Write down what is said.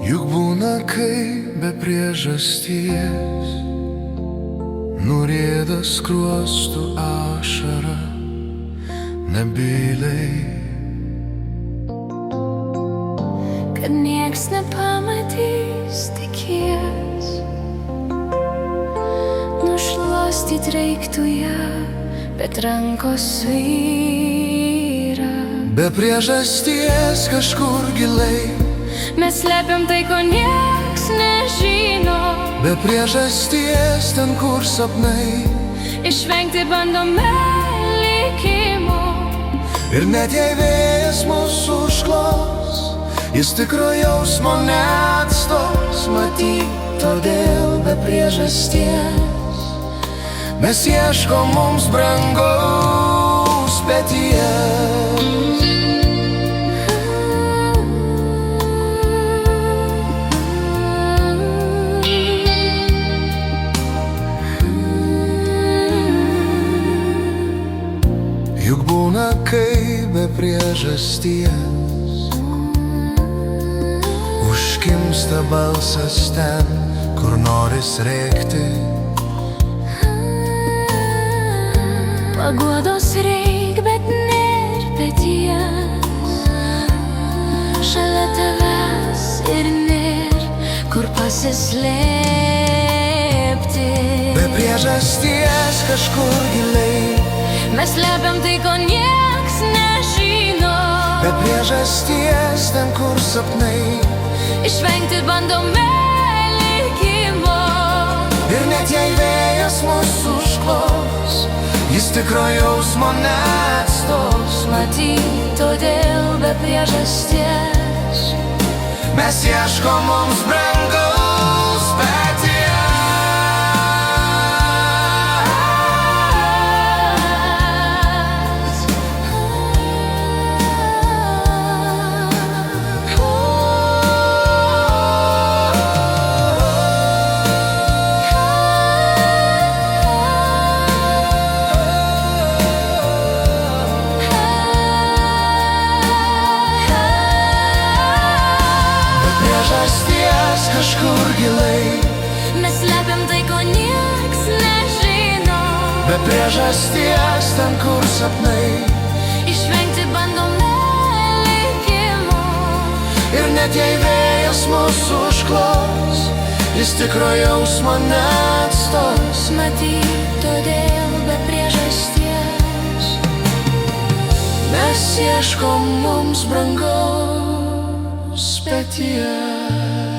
Juk būna, kai be priežasties nurieda skruostų ašara nebyliai, kad nieks nepamatys, tikės nušluostyt reiktų ją, bet rankos svyra. be priežasties kažkur giliai, mes slepiam tai, ko nieks nežino, be priežasties ten, kur sapnai, išvengti bandome likimo. ir net jei vėjas mūsų užklos, jis tikro jausmo neatstos. Matyt, todėl be priežasties mes ieškom mums brangaus peties. Juk būna, kai be priežasties užkimsta balsas ten, kur noris rėkti. Paguodos reik, bet nėr peties, šalia tavęs ir nėr kur pasislėpti. Be priežasties kažkur giliai, mes slepiam tai, ko nieks nežino, be priežasties ten, kur sapnai, išvengti bandome likimo. ir net jei vėjas mūsų užklos, jis tikro jausmo neatstos. Matyt, todėl be priežasties mes ieškom mums brangaus peties. Kažkur giliai, mes slepiam tai, ko nieks nežino, be priežasties ten, kur sapnai, išvengti bandome likimo. ir net jei vėjas mūsų užklos, jis tikro jausmo neatstos. Matyt, todėl be priežasties mes ieškom mums brangaus peties.